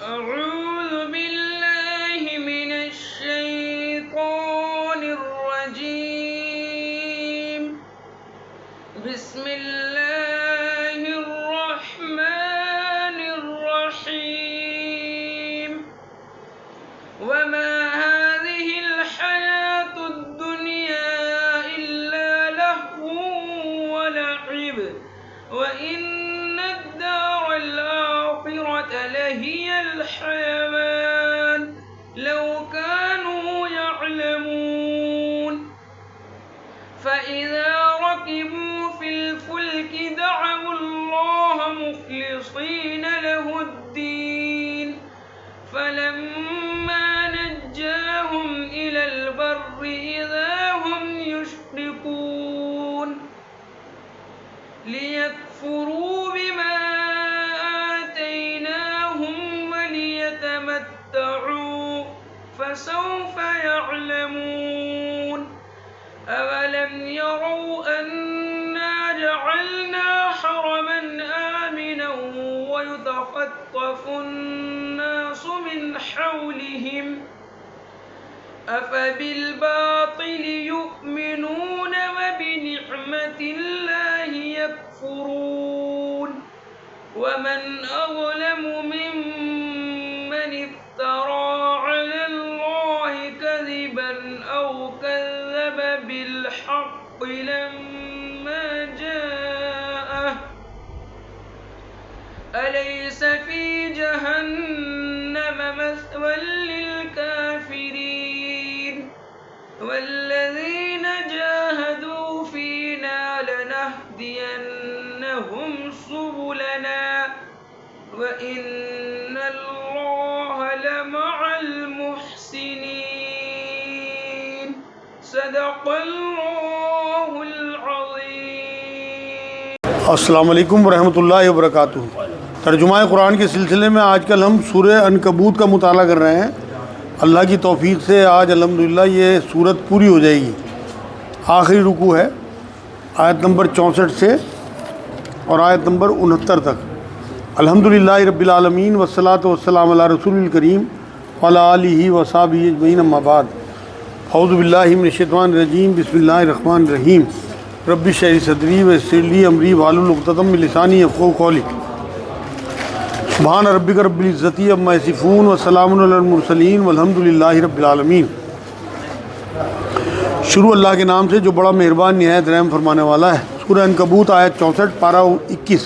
أعوذ بالله من الشيطان الرجيم. بسم الله الرحمن الرحيم. وما هذه الحياة الدنيا إلا لهو ولعب وإن الدار الآخرة لهي الحيوان لو كانوا يعلمون. فإذا ركبوا في الفلك دعوا الله مخلصين له الدين فلما نجاهم إلى البر إذا هم يشركون. ليكفروا بما آتيناهم وليتمتعوا فسوف يعلمون. أولم يروا أنا جعلنا حرما آمنا ويتخطف الناس من حولهم أفبالباطل يؤمنون وبنعمة الله يكفرون. ومن أظلم ممن افترى على الله كذبا أو كذب بالحق لما جاءه أليس في جهنم مثوى للكافرين. والذين جاهدوا فينا لنهدينهم سبلنا وإن الله لمع المحسنين. صدق اللہ العظیم. السلام علیکم ورحمۃ اللہ وبرکاتہ. ترجمہ قرآن کے سلسلے میں آج کل ہم سورہ عنکبوت کا مطالعہ کر رہے ہیں. اللہ کی توفیق سے آج الحمدللہ یہ سورت پوری ہو جائے گی. آخری رکوع ہے آیت نمبر 64 سے اور آیت نمبر 69 تک. الحمدللہ رب العالمین والصلاۃ والسلام علی رسول الکریم وعلی آلہ وصحبہ اجمعین اما بعد. اعوذ باللہ من الشیطان الرجیم. بسم اللہ الرحمن الرحیم. رب اشرح لي صدری ویسر لی امری واحلل عقدۃ من لسانی یفقہوا قولی. سبحان ربک رب العزۃ عما یصفون وسلام علی المرسلین والحمد للہ رب العالمین. شروع اللہ کے نام سے جو بڑا مہربان نہایت رحم فرمانے والا ہے. سورہ عنکبوت آیت 64 پارہ 21.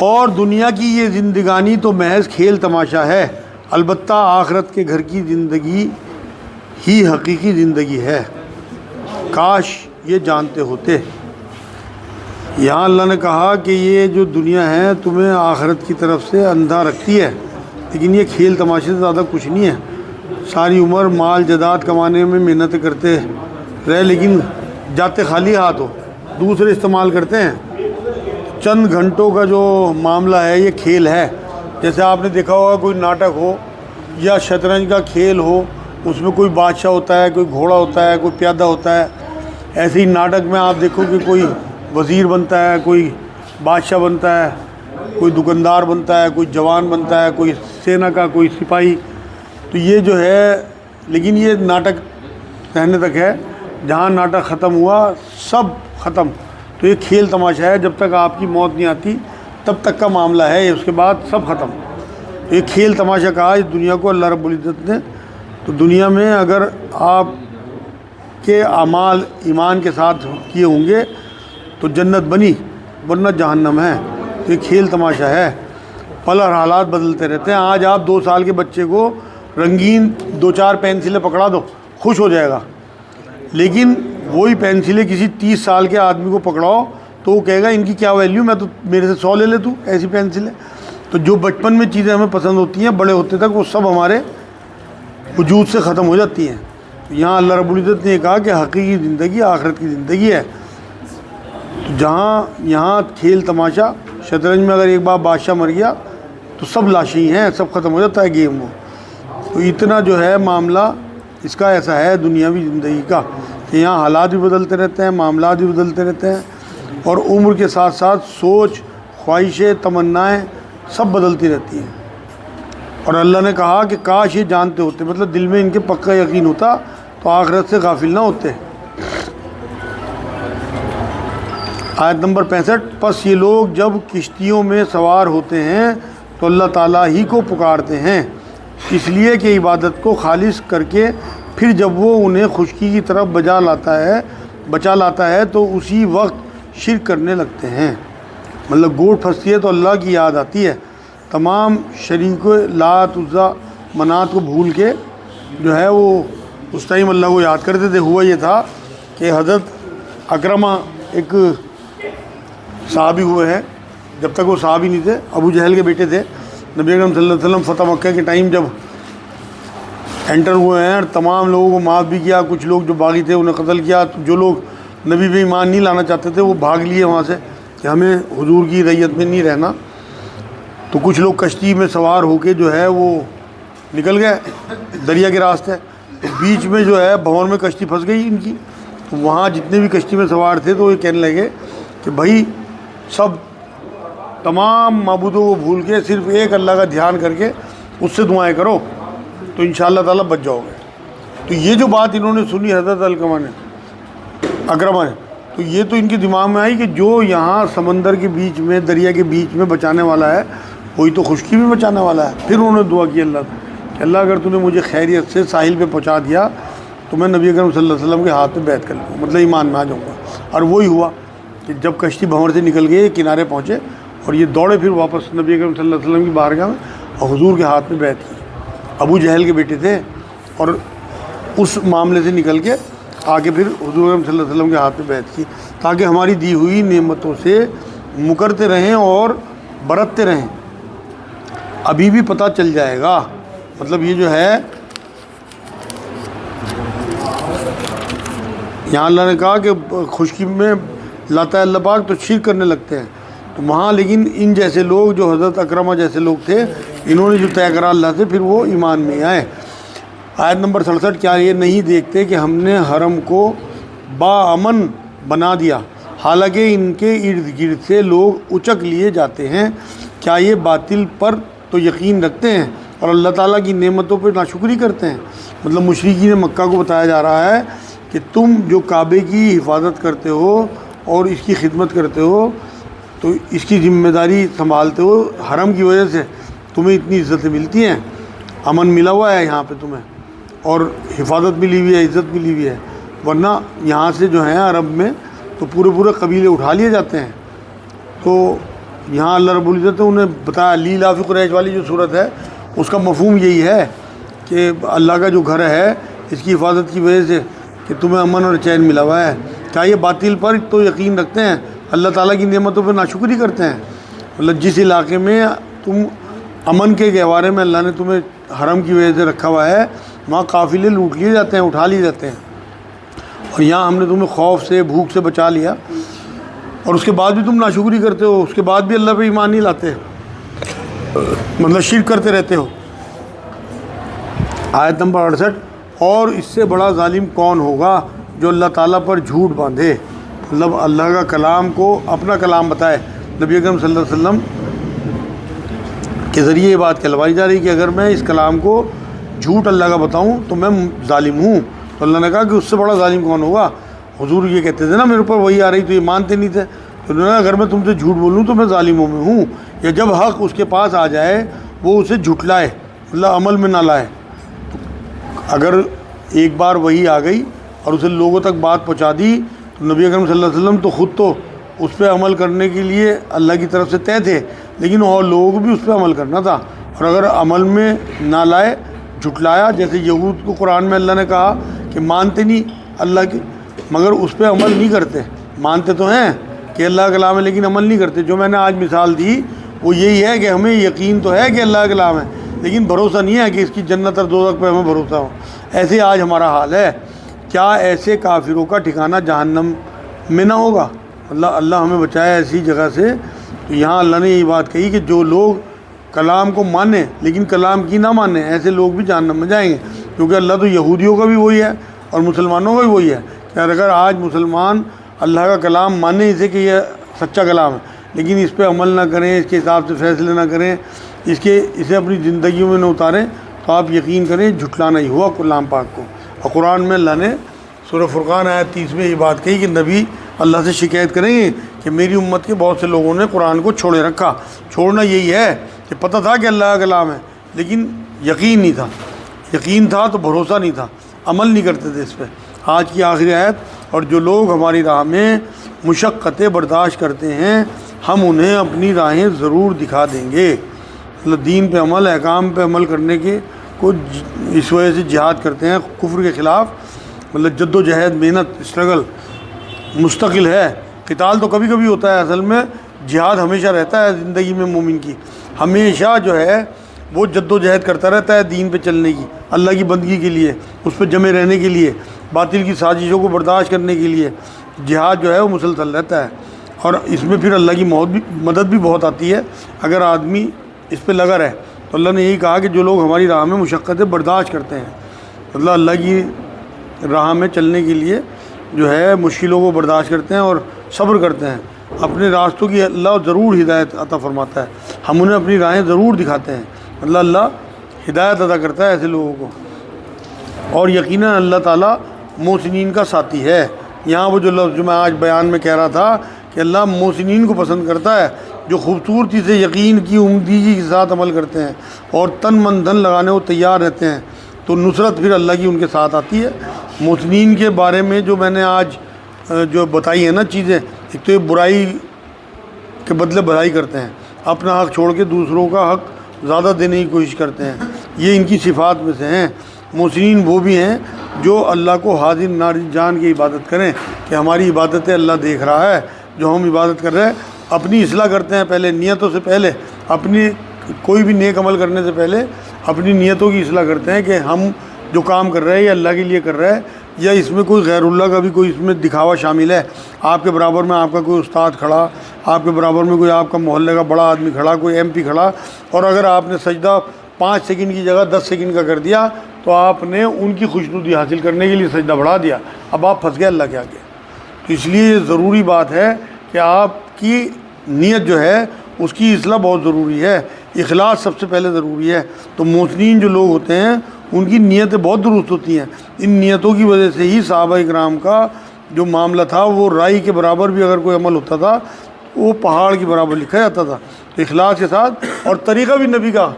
اور دنیا کی یہ زندگانی تو محض کھیل تماشا ہے، البتہ آخرت کے گھر کی زندگی ہی حقیقی زندگی ہے. کاش یہ جانتے ہوتے. یہاں اللہ نے کہا کہ یہ جو دنیا ہے تمہیں آخرت کی طرف سے اندھا رکھتی ہے، لیکن یہ کھیل تماشے سے زیادہ کچھ نہیں ہے. ساری عمر مال جداد کمانے میں محنت کرتے رہے لیکن جاتے خالی ہاتھ ہو، دوسرے استعمال کرتے ہیں. چند گھنٹوں کا جو معاملہ ہے یہ کھیل ہے. جیسے آپ نے دیکھا ہوگا کوئی ناٹک ہو یا شطرنج کا کھیل ہو، اس میں کوئی بادشاہ ہوتا ہے، کوئی گھوڑا ہوتا ہے، کوئی پیادہ ہوتا ہے. ایسے ہی ناٹک میں آپ دیکھو کہ کوئی وزیر بنتا ہے، کوئی بادشاہ بنتا ہے، کوئی دکاندار بنتا ہے، کوئی جوان بنتا ہے، کوئی سینا کا، کوئی سپاہی. تو یہ جو ہے لیکن یہ ناٹک رہنے تک ہے. جہاں ناٹک ختم ہوا سب ختم. تو یہ کھیل تماشا ہے. جب تک آپ کی موت نہیں آتی تب تک کا معاملہ ہے، اس کے بعد سب ختم. یہ کھیل تماشا کہا اس دنیا کو اللہ رب العزت نے. تو دنیا میں اگر آپ کے اعمال ایمان کے ساتھ کیے ہوں گے تو جنت بنی، ورنہ جہنم ہے. یہ کھیل تماشا ہے. پل اور حالات بدلتے رہتے ہیں. آج آپ 2 سال کے بچے کو رنگین 2-4 پینسلیں پکڑا دو، خوش ہو جائے گا. لیکن وہی پینسلیں کسی 30 سال کے آدمی کو پکڑاؤ تو وہ کہے گا ان کی کیا ویلیو، میں تو میرے سے 100 لے لے تو ایسی پینسلیں. تو جو بچپن میں چیزیں ہمیں پسند ہوتی ہیں بڑے ہوتے تک وہ سب ہمارے وجود سے ختم ہو جاتی ہیں. یہاں اللہ رب العزت نے کہا کہ حقیقی زندگی آخرت کی زندگی ہے. تو جہاں یہاں کھیل تماشا، شطرنج میں اگر ایک بار بادشاہ مر گیا تو سب لاشیں ہی ہیں، سب ختم ہو جاتا ہے گیم. وہ تو اتنا جو ہے معاملہ اس کا ایسا ہے دنیاوی زندگی کا کہ یہاں حالات بھی بدلتے رہتے ہیں، معاملات بھی بدلتے رہتے ہیں، اور عمر کے ساتھ ساتھ سوچ، خواہشیں، تمنائیں سب بدلتی رہتی ہیں۔ اور اللہ نے کہا کہ کاش یہ جانتے ہوتے، مطلب دل میں ان کے پکا یقین ہوتا تو آخرت سے غافل نہ ہوتے۔ آیت نمبر 65، پس یہ لوگ جب کشتیوں میں سوار ہوتے ہیں تو اللہ تعالیٰ ہی کو پکارتے ہیں اس لیے کہ عبادت کو خالص کر کے پھر جب وہ انہیں خشکی کی طرف بچا لاتا ہے تو اسی وقت شرک کرنے لگتے ہیں۔ مطلب گوٹ پھنستی ہے تو اللہ کی یاد آتی ہے، تمام شریک لات عزا منات کو بھول کے جو ہے وہ اس ٹائم اللہ کو یاد کرتے تھے۔ ہوا یہ تھا کہ حضرت اکرمہ ایک صحابی ہوئے ہیں، جب تک وہ صحابی نہیں تھے، ابو جہل کے بیٹے تھے۔ نبی اکرم صلی اللہ علیہ وسلم فتح مکہ کے ٹائم جب انٹر ہوئے ہیں اور تمام لوگوں کو معاف بھی کیا، کچھ لوگ جو باغی تھے انہیں قتل کیا، تو جو لوگ نبی پہ ایمان نہیں لانا چاہتے تھے وہ بھاگ لیے وہاں سے کہ ہمیں حضور کی رعیت میں نہیں رہنا۔ تو کچھ لوگ کشتی میں سوار ہو کے جو ہے وہ نکل گئے دریا کے راستے، تو بیچ میں جو ہے بھور میں کشتی پھنس گئی ان کی۔ تو وہاں جتنے بھی کشتی میں سوار تھے تو یہ کہنے لگے کہ بھائی سب تمام معبودوں کو بھول کے صرف ایک اللہ کا دھیان کر کے اس سے دعائیں کرو تو انشاءاللہ تعالیٰ بچ جاؤ گے۔ تو یہ جو بات انہوں نے سنی حضرت اکرمہ نے، تو یہ تو ان کے دماغ میں آئی کہ جو یہاں سمندر کے بیچ میں دریا کے بیچ میں بچانے والا ہے وہی تو خشکی میں بچانے والا ہے۔ پھر انہوں نے دعا کی اللہ کہ اللہ اگر تو نے مجھے خیریت سے ساحل پہ پہنچا دیا تو میں نبی اکرم صلی اللہ علیہ وسلم کے ہاتھ پہ بیعت کر لوں گا، مطلب ایمان میں آ جاؤں گا۔ اور وہی ہوا کہ جب کشتی بھنور سے نکل گئی کنارے پہنچے اور یہ دوڑے پھر واپس نبی اکرم صلی اللہ علیہ وسلم کی بارگاہ میں اور حضور کے ہاتھ میں بیعت کی۔ ابو جہل کے بیٹے تھے اور اس معاملے سے نکل کے آگے پھر حضور اکرم صلی اللہ علیہ وسلم کے ہاتھ میں بیعت کی تاکہ ہماری دی ہوئی نعمتوں سے مکرتے رہیں اور برتتے رہیں۔ ابھی بھی پتہ چل جائے گا، مطلب یہ جو ہے یہاں اللہ نے کہا کہ خشکی میں لاتا ہے اللہ پاک تو شرک کرنے لگتے ہیں، تو وہاں لیکن ان جیسے لوگ جو حضرت اکرمہ جیسے لوگ تھے انہوں نے جو طے کرا اللہ سے پھر وہ ایمان میں آئے۔ آیت نمبر 67، کیا یہ نہیں دیکھتے کہ ہم نے حرم کو باامن بنا دیا حالانکہ ان کے ارد گرد سے لوگ اچک لیے جاتے ہیں، کیا یہ باطل پر تو یقین رکھتے ہیں اور اللہ تعالیٰ کی نعمتوں پر ناشکری کرتے ہیں۔ مطلب مشرکین مکہ کو بتایا جا رہا ہے کہ تم جو کعبے کی حفاظت کرتے ہو اور اس کی خدمت کرتے ہو تو اس کی ذمہ داری سنبھالتے ہو، حرم کی وجہ سے تمہیں اتنی عزتیں ملتی ہیں، امن ملا ہوا ہے یہاں پہ تمہیں اور حفاظت ملی ہوئی ہے، عزت ملی ہوئی ہے، ورنہ یہاں سے جو ہیں عرب میں تو پورے قبیلے اٹھا لیے جاتے ہیں۔ تو یہاں اللہ رب العزت نے انہیں بتایا، لیلاف قریش والی جو صورت ہے اس کا مفہوم یہی ہے کہ اللہ کا جو گھر ہے اس کی حفاظت کی وجہ سے کہ تمہیں امن اور چین ملا ہوا ہے، کیا یہ باطل پر تو یقین رکھتے ہیں، اللہ تعالیٰ کی نعمتوں پہ ناشکری کرتے ہیں۔ مطلب جس علاقے میں تم امن کے گہوارے میں اللہ نے تمہیں حرم کی وجہ سے رکھا ہوا ہے وہاں قافلے لوٹ لیے جاتے ہیں، اٹھا لیے جاتے ہیں، اور یہاں ہم نے تمہیں خوف سے بھوک سے بچا لیا اور اس کے بعد بھی تم ناشکری کرتے ہو، اس کے بعد بھی اللہ پہ ایمان نہیں لاتے، مطلب شرک کرتے رہتے ہو۔ آیت نمبر 68، اور اس سے بڑا ظالم کون ہوگا جو اللہ تعالیٰ پر جھوٹ باندھے، مطلب اللہ کا کلام کو اپنا کلام بتائے۔ نبی اکرم صلی اللہ علیہ وسلم کے ذریعے یہ بات کہلوائی جا رہی کہ اگر میں اس کلام کو جھوٹ اللہ کا بتاؤں تو میں ظالم ہوں۔ تو اللہ نے کہا کہ اس سے بڑا ظالم کون ہوگا۔ حضور یہ کہتے تھے نا میرے اوپر وہی آ رہی تو یہ مانتے نہیں تھے، تو انہوں نے اگر میں تم سے جھوٹ بولوں تو میں ظالموں میں ہوں، یا جب حق اس کے پاس آ جائے وہ اسے جھٹلائے، اللہ عمل میں نہ لائے۔ اگر ایک بار وہی آ گئی اور اسے لوگوں تک بات پہنچا دی تو نبی اکرم صلی اللہ علیہ وسلم تو خود تو اس پہ عمل کرنے کے لیے اللہ کی طرف سے طے تھے، لیکن اور لوگوں کو بھی اس پہ عمل کرنا تھا، اور اگر عمل میں نہ لائے جھٹلایا، جیسے یہود کو قرآن میں اللہ نے کہا کہ مانتے نہیں اللہ کی مگر اس پہ عمل نہیں کرتے، مانتے تو ہیں کہ اللہ کا کلام ہے لیکن عمل نہیں کرتے۔ جو میں نے آج مثال دی وہ یہی ہے کہ ہمیں یقین تو ہے کہ اللہ کا کلام ہے لیکن بھروسہ نہیں ہے کہ اس کی جنت اور دوزخ پہ ہمیں بھروسہ ہو۔ ایسے آج ہمارا حال ہے۔ کیا ایسے کافروں کا ٹھکانہ جہنم میں نہ ہوگا؟ اللہ ہمیں بچائے ایسی جگہ سے۔ تو یہاں اللہ نے یہی بات کہی کہ جو لوگ کلام کو مانیں لیکن کلام کی نہ مانیں ایسے لوگ بھی جہنم میں جائیں گے، کیونکہ اللہ تو یہودیوں کا بھی وہی ہے اور مسلمانوں کا بھی وہی ہے کہ اگر آج مسلمان اللہ کا کلام مانے اسے کہ یہ سچا کلام ہے، لیکن اس پہ عمل نہ کریں، اس کے حساب سے فیصلے نہ کریں، اسے اپنی زندگیوں میں نہ اتاریں، تو آپ یقین کریں جھٹلانا ہی ہوا کلام پاک کو۔ اور قرآن میں اللہ نے سورہ فرقان آیت 30 میں یہ بات کہی کہ نبی اللہ سے شکایت کریں گے کہ میری امت کے بہت سے لوگوں نے قرآن کو چھوڑے رکھا۔ چھوڑنا یہی ہے کہ پتہ تھا کہ اللہ کا کلام ہے، لیکن یقین نہیں تھا، یقین تھا تو بھروسہ نہیں تھا، عمل نہیں کرتے تھے اس پہ۔ آج کی آخری آیت، اور جو لوگ ہماری راہ میں مشقتیں برداشت کرتے ہیں ہم انہیں اپنی راہیں ضرور دکھا دیں گے۔ مطلب دین پہ عمل، احکام پہ عمل کرنے کے کو اس وجہ سے جہاد کرتے ہیں کفر کے خلاف، مطلب جد و جہد، محنت، اسٹرگل مستقل ہے۔ قتال تو کبھی کبھی ہوتا ہے، اصل میں جہاد ہمیشہ رہتا ہے زندگی میں مومن کی، ہمیشہ جو ہے وہ جد و جہد کرتا رہتا ہے دین پہ چلنے کی، اللہ کی بندگی کے لیے، اس پہ جمے رہنے کے لیے، باطل کی سازشوں کو برداشت کرنے کے لیے جہاد جو ہے وہ مسلسل رہتا ہے۔ اور اس میں پھر اللہ کی مدد بھی بہت آتی ہے اگر آدمی اس پہ لگا رہے۔ تو اللہ نے یہی کہا کہ جو لوگ ہماری راہ میں مشقتیں برداشت کرتے ہیں، مطلب اللہ کی راہ میں چلنے کے لیے جو ہے مشکلوں کو برداشت کرتے ہیں اور صبر کرتے ہیں، اپنے راستوں کی اللہ ضرور ہدایت عطا فرماتا ہے، ہم انہیں اپنی راہیں ضرور دکھاتے ہیں، مطلب اللہ ہدایت عطا کرتا ہے ایسے لوگوں کو۔ اور یقیناً اللہ تعالیٰ محسنین کا ساتھی ہے۔ یہاں وہ جو لفظ جو میں آج بیان میں کہہ رہا تھا کہ اللہ محسنین کو پسند کرتا ہے، جو خوبصورتی سے یقین کی عمدگی کے ساتھ عمل کرتے ہیں اور تن من دھن لگانے کو تیار رہتے ہیں، تو نصرت پھر اللہ کی ان کے ساتھ آتی ہے۔ محسنین کے بارے میں جو میں نے آج جو بتائی ہیں نا چیزیں، ایک تو یہ برائی کے بدلے بھلائی کرتے ہیں، اپنا حق چھوڑ کے دوسروں کا حق زیادہ دینے کی کوشش کرتے ہیں، یہ ان کی صفات میں سے ہیں۔ محسنین وہ بھی ہیں جو اللہ کو حاضر ناظر جان کے عبادت کریں کہ ہماری عبادتیں اللہ دیکھ رہا ہے، جو ہم عبادت کر رہے ہیں اپنی اصلاح کرتے ہیں، پہلے نیتوں سے پہلے اپنی کوئی بھی نیک عمل کرنے سے پہلے اپنی نیتوں کی اصلاح کرتے ہیں کہ ہم جو کام کر رہے ہیں یہ اللہ کے لیے کر رہے ہیں یا اس میں کوئی غیر اللہ کا بھی کوئی اس میں دکھاوا شامل ہے۔ آپ کے برابر میں آپ کا کوئی استاد کھڑا، آپ کے برابر میں کوئی آپ کا محلے کا بڑا آدمی کھڑا، کوئی ایم پی کھڑا، اور اگر آپ نے سجدہ 5 سیکنڈ کی جگہ 10 سیکنڈ کا کر دیا تو آپ نے ان کی خوشنودی حاصل کرنے کے لیے سجدہ بڑھا دیا، اب آپ پھنس گئے اللہ کے آگے۔ تو اس لیے یہ ضروری بات ہے کہ آپ کی نیت جو ہے اس کی اصلاح بہت ضروری ہے، اخلاص سب سے پہلے ضروری ہے۔ تو محسنین جو لوگ ہوتے ہیں ان کی نیتیں بہت درست ہوتی ہیں، ان نیتوں کی وجہ سے ہی صحابہ اکرام کا جو معاملہ تھا وہ رائی کے برابر بھی اگر کوئی عمل ہوتا تھا وہ پہاڑ کے برابر لکھا جاتا تھا۔ تو اخلاص کے ساتھ، اور طریقہ بھی نبی کا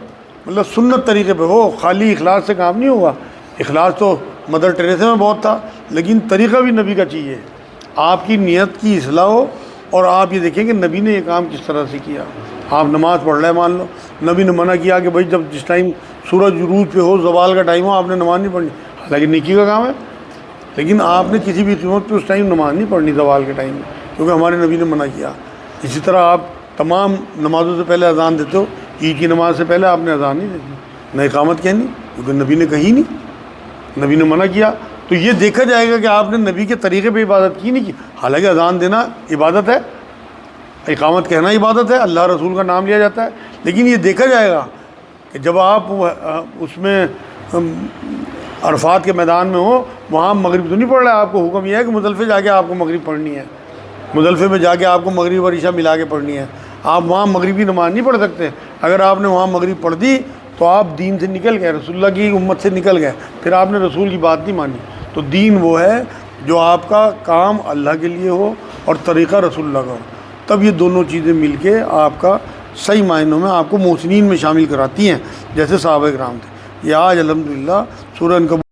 مطلب سنت طریقے پہ ہو، خالی اخلاص سے کام نہیں ہوگا۔ اخلاص تو مدر ٹریسا میں بہت تھا، لیکن طریقہ بھی نبی کا چاہیے، آپ کی نیت کی اصلاح ہو، اور آپ یہ دیکھیں کہ نبی نے یہ کام کس طرح سے کیا۔ آپ نماز پڑھ رہے ہیں مان لو، نبی نے منع کیا کہ بھائی جب جس ٹائم سورج عروج پہ ہو، زوال کا ٹائم ہو، آپ نے نماز نہیں پڑھنی، حالانکہ نیکی کا کام ہے، لیکن آپ نے کسی بھی قیمت پہ اس ٹائم نماز نہیں پڑھنی زوال کے ٹائم میں، کیونکہ ہمارے نبی نے منع کیا۔ اسی طرح آپ تمام نمازوں سے پہلے اذان دیتے ہو، عید کی نماز سے پہلے آپ نے اذان نہیں دیتی، نہ اقامت کہنی، کیونکہ نبی نے کہی نہیں، نبی نے منع کیا۔ تو یہ دیکھا جائے گا کہ آپ نے نبی کے طریقے پہ عبادت کی نہیں کی، حالانکہ اذان دینا عبادت ہے، اقامت کہنا عبادت ہے، اللہ رسول کا نام لیا جاتا ہے، لیکن یہ دیکھا جائے گا کہ جب آپ اس میں عرفات کے میدان میں ہو، وہاں مغرب تو نہیں پڑھ رہا ہے، آپ کو حکم یہ ہے کہ مزدلفے جا کے آپ کو مغرب پڑھنی ہے، مزدلفے میں جا کے آپ کو مغرب اور عشاء ملا کے پڑھنی ہے، آپ وہاں مغربی نماز نہیں پڑھ سکتے۔ اگر آپ نے وہاں مغرب پڑھ دی تو آپ دین سے نکل گئے، رسول اللہ کی امت سے نکل گئے، پھر آپ نے رسول کی بات نہیں مانی۔ تو دین وہ ہے جو آپ کا کام اللہ کے لیے ہو اور طریقہ رسول اللہ کا ہو، تب یہ دونوں چیزیں مل کے آپ کا صحیح معنوں میں آپ کو محسنین میں شامل کراتی ہیں، جیسے صحابہ کرام تھے۔ یہ آج الحمدللہ سورہ عنکبوت